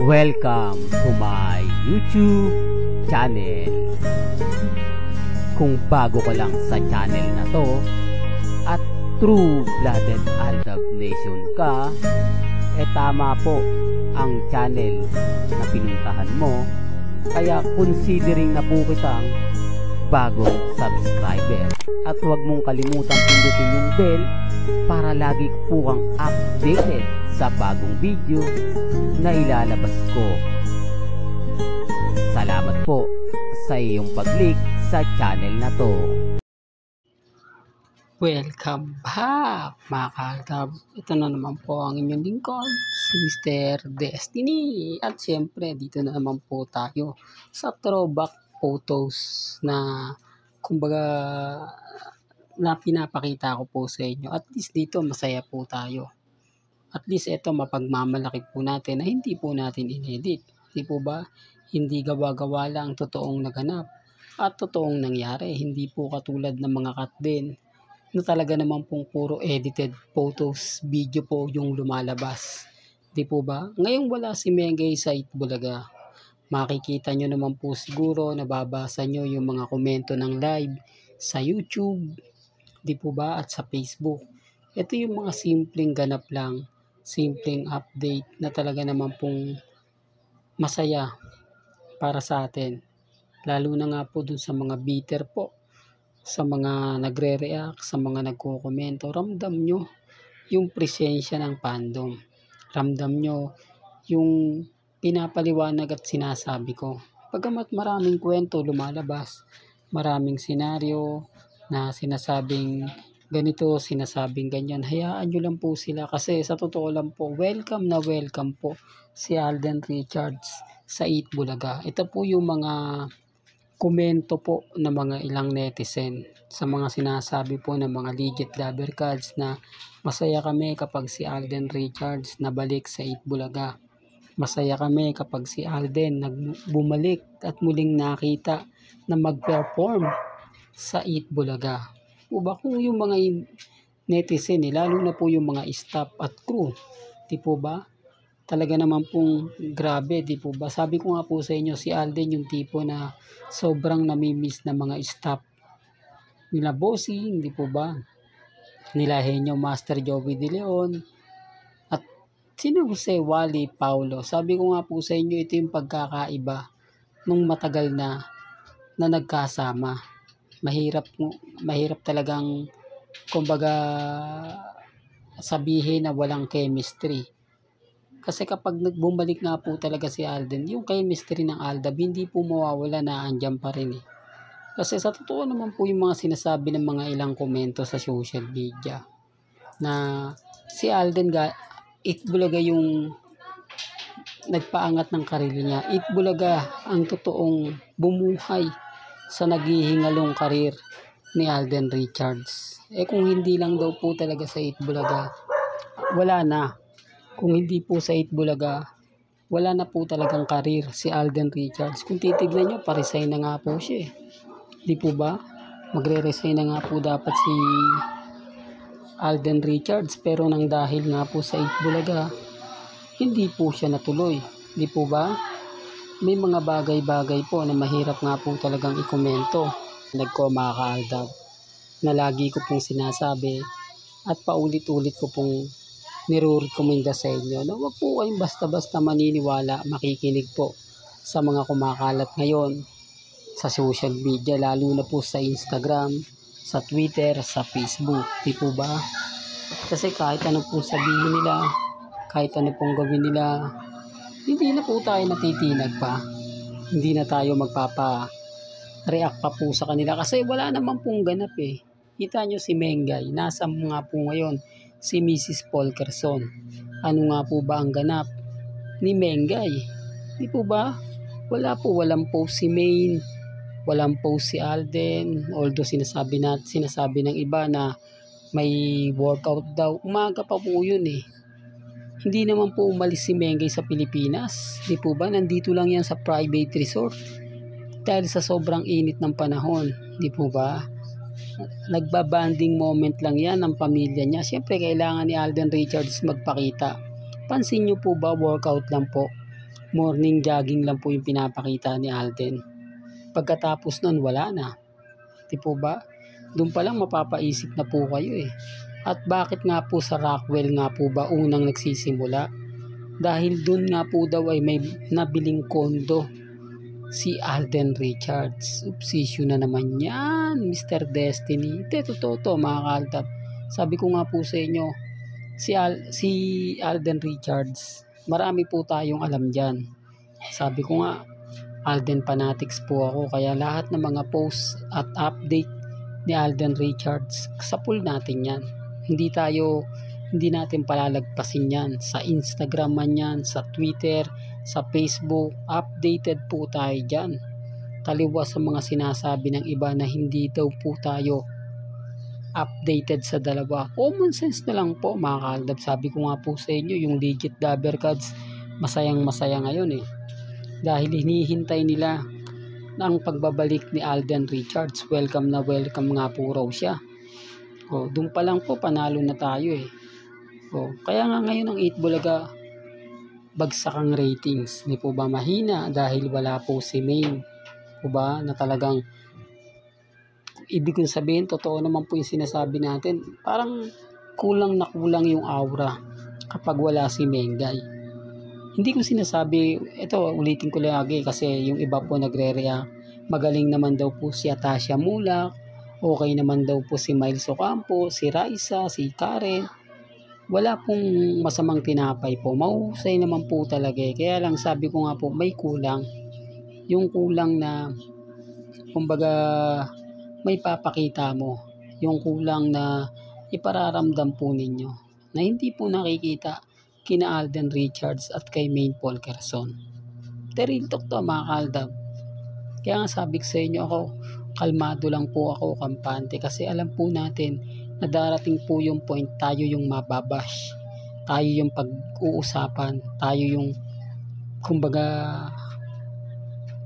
Welcome to my YouTube channel. Kung bago ka lang sa channel na to at true-blooded Aldab Nation ka, tama po ang channel na pinuntahan mo. Kaya considering na po kitang bagong subscriber. At huwag mong kalimutan pindutin yung bell para lagi po kang updated sa bagong video na ilalabas ko. Salamat po sa iyong pag-click sa channel na to. Welcome back mga ka-Aldab. Ito na naman po ang inyong lingkod, si Mr. Destiny. At syempre dito na naman po tayo sa throwback photos na kumbaga na pinapakita ko po sa inyo. At least dito masaya po tayo. At least ito mapagmamalaki po natin na hindi po natin inedit. Hindi po ba? Hindi gawa-gawa lang, totoong naganap at totoong nangyari. Hindi po katulad ng mga cut din na talaga naman pong puro edited photos, video po yung lumalabas. Di po ba? Ngayong wala si Mengay sa Itbulaga, makikita nyo naman po siguro, nababasa nyo yung mga komento ng live sa YouTube, di po ba? At sa Facebook. Ito yung mga simpleng ganap lang, simpleng update na talaga naman pong masaya para sa atin. Lalo na nga po dun sa mga bitter po, sa mga nagre-react, sa mga nagko-komento. Ramdam nyo yung presensya ng fandom. Ramdam nyo yung pinapaliwanag at sinasabi ko. Pagamat maraming kwento lumalabas, maraming senaryo na sinasabing ganito, sinasabing ganyan, hayaan nyo lang po sila kasi sa totoo lang po, welcome na welcome po si Alden Richards sa Itbulaga. Ito po yung mga komento po ng mga ilang netizen sa mga sinasabi po ng mga legit lover cards na masaya kami kapag si Alden Richards nabalik sa Itbulaga. Masaya kami kapag si Alden bumalik at muling nakita na mag-perform sa Itbulaga. O ba kung yung mga netizen, lalo na po yung mga staff at crew, di po ba? Talaga naman pong grabe, di po ba? Sabi ko nga po sa inyo, si Alden yung tipo na sobrang namimiss na mga staff nila Bossing, di po ba? Nila Henyo Master Joey De Leon, at sino Jose Wally Paulo. Sabi ko nga po sa inyo, ito yung pagkakaiba nung matagal na nagkasama. Mahirap talagang kumbaga sabihin na walang chemistry. Kasi kapag nagbumalik nga po talaga si Alden, yung chemistry ng Aldab, hindi po mawawala, na andyan pa rin eh. Kasi sa totoo naman po yung mga sinasabi ng mga ilang komento sa social media na si Alden Itbulaga yung nagpaangat ng karir niya. Itbulaga ang totoong bumuhay sa naghihingalong karir ni Alden Richards. Kung hindi lang daw po talaga sa Itbulaga, wala na. Kung hindi po sa Itbulaga, wala na po talagang karir si Alden Richards. Kung titignan nyo, pa-resign na nga po siya eh. Di po ba? Magre-resign na nga po dapat si Alden Richards, pero nang dahil nga po sa Itbulaga, hindi po siya natuloy. Di po ba? May mga bagay-bagay po na mahirap nga po talagang ikomento. Mga ka-Aldab, na lagi ko pong sinasabi at paulit-ulit ko pong nire-recommenda sa inyo na huwag po kayong basta-basta maniniwala, makikinig po sa mga kumakalat ngayon sa social media, lalo na po sa Instagram, sa Twitter, sa Facebook. Di po ba? Kasi kahit ano pong sabihin nila, kahit ano pong gawin nila, hindi na po tayo natitinag pa. Hindi na tayo magpapa-react pa po sa kanila kasi wala naman pong ganap eh. Kita nyo si Mengay, nasa nga po ngayon si Mrs. Polkerson. Ano nga po ba ang ganap ni Mengay? Di po ba? Wala po, walang post si Maine, walang post si Alden, although sinasabi ng iba na may workout daw. Umaga pa po yun eh. Hindi naman po umalis si Mengay sa Pilipinas. Di po ba? Nandito lang yan sa private resort dahil sa sobrang init ng panahon. Di po ba? Nagbabanding moment lang yan ng pamilya niya. Siyempre kailangan ni Alden Richards magpakita. Pansin nyo po ba, workout lang po morning jogging lang po yung pinapakita ni Alden. Pagkatapos nun, wala na. Di po ba? Doon pa lang mapapaisip na po kayo eh. At bakit nga po sa Rockwell nga po ba unang nagsisimula? Dahil doon nga po daw ay may nabiling kondo si Alden Richards. Obsession na naman yan, Mr. Destiny. Totoo to mga kaaldab. Sabi ko nga po sa inyo, si Alden Richards, marami po tayong alam dyan. Sabi ko nga, Alden fanatics po ako, kaya lahat ng mga posts at update ni Alden Richards, kasapul natin yan. Hindi natin palalagpasin yan. Sa Instagram man yan, sa Twitter, sa Facebook, updated po tayo dyan. Taliwas sa mga sinasabi ng iba na hindi daw po tayo updated sa dalawa. Common sense na lang po mga kaaldab. Sabi ko nga po sa inyo, yung legit Dabber Gods, masayang masaya ngayon eh. Dahil hinihintay nila ang pagbabalik ni Alden Richards. Welcome na welcome nga po raw siya. Doon pa lang po panalo na tayo eh. Kaya nga ngayon ang 8 Bulaga bagsak ang ratings. Hindi po ba mahina dahil wala po si Maine? Po ba na talagang ibig kong sabihin, totoo naman po yung sinasabi natin. Parang kulang na kulang yung aura kapag wala si Mengay. Hindi ko sinasabi, ito ulitin ko lagi kasi yung iba po nagre-react. Magaling naman daw po si Atasha Mulak, okay naman daw po si Miles Ocampo, si Raisa, si Karen. Wala pong masamang tinapay po. Mahusay naman po talaga eh. Kaya lang sabi ko nga po, may kulang. Yung kulang na, kumbaga, may papakita mo. Yung kulang na ipararamdam po ninyo na hindi po nakikita kina Alden Richards at kay Maine Paul Quezon. Real talk to mga kaaldab. Kaya nga sabi ko sa inyo, ako kalmado lang po ako, kampante, kasi alam po natin na darating po yung point, tayo yung mababash, tayo yung pag-uusapan, tayo yung kumbaga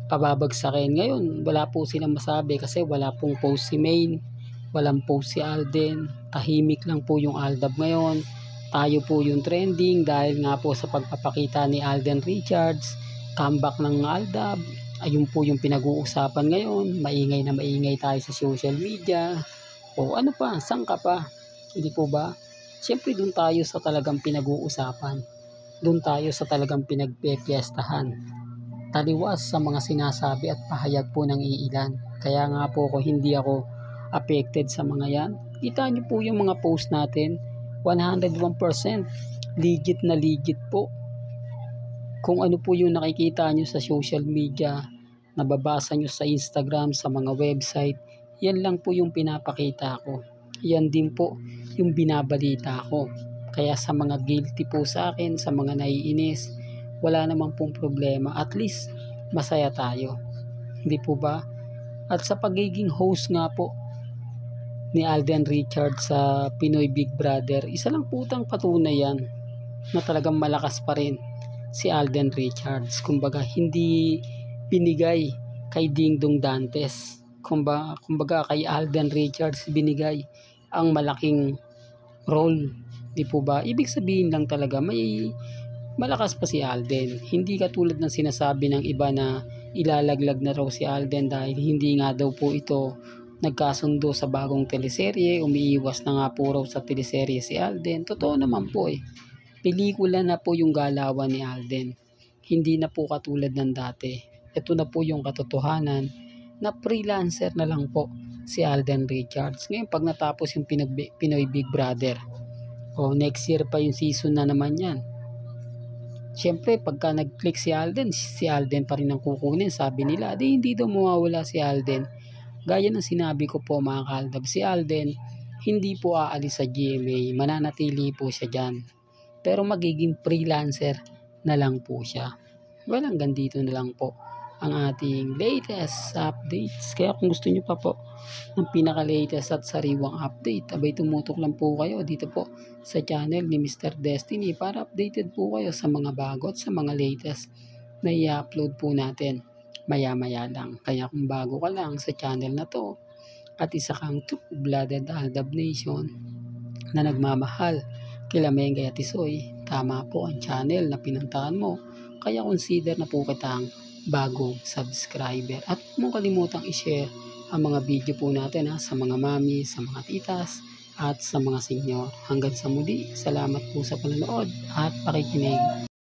pababagsakin. Ngayon wala po silang masabi kasi wala pong post si Maine, walang post si Alden, tahimik lang po yung Aldab ngayon. Tayo po yung trending dahil nga po sa pagpapakita ni Alden Richards, comeback ng Aldab. Ayun po yung pinag-uusapan ngayon. Maingay na maingay tayo sa social media. Ano pa? Saan ka pa? Hindi po ba? Siyempre doon tayo sa talagang pinag-uusapan. Doon tayo sa talagang pinagpepiestahan. Taliwas sa mga sinasabi at pahayag po ng iilan. Kaya nga po hindi ako affected sa mga yan. Kita niyo po yung mga post natin. 101% legit na legit po. Kung ano po yung nakikita nyo sa social media, nababasa nyo sa Instagram, sa mga website, yan lang po yung pinapakita ko. Yan din po yung binabalita ko. Kaya sa mga guilty po sa akin, sa mga naiinis, wala namang pong problema. At least masaya tayo. Hindi po ba? At sa pagiging host nga po ni Alden Richards sa Pinoy Big Brother, isa lang putang patunay yan na talagang malakas pa rin si Alden Richards. Kumbaga hindi binigay kay Dingdong Dantes. Kumbaga kay Alden Richards binigay ang malaking role. Di po ba? Ibig sabihin lang talaga may malakas pa si Alden. Hindi katulad ng sinasabi ng iba na ilalaglag na raw si Alden dahil hindi nga daw po ito nagkasundo sa bagong teleserye, umiiwas na nga po raw sa teleserye si Alden. Totoo naman po eh. Pelikula na po yung galawan ni Alden. Hindi na po katulad ng dati. Ito na po yung katotohanan na freelancer na lang po si Alden Richards. Ngayon pag natapos yung Pinoy Big Brother, next year pa yung season na naman yan. Siyempre pagka nag-click si Alden pa rin ang kukunin. Sabi nila, hindi daw mawawala si Alden. Gaya ng sinabi ko po mga kaaldab, si Alden hindi po aalis sa GMA, mananatili po siya dyan. Pero magiging freelancer na lang po siya. Well, hanggang dito na lang po ang ating latest updates. Kaya kung gusto nyo pa po ng pinaka-latest at sariwang update, abay tumutok lang po kayo dito po sa channel ni Mr. Destiny para updated po kayo sa mga bago at sa mga latest na i-upload po natin maya-maya lang. Kaya kung bago ka lang sa channel na to at isa kang true-blooded Aldab Nation na nagmamahal kila Mengay at Isoy, tama po ang channel na pinuntahan mo. kaya consider na po kitang bagong subscriber. At huwag mong kalimutang i-share ang mga video po natin sa mga mami, sa mga titas, at sa mga senior. Hanggang sa muli, salamat po sa panonood at pakikinig.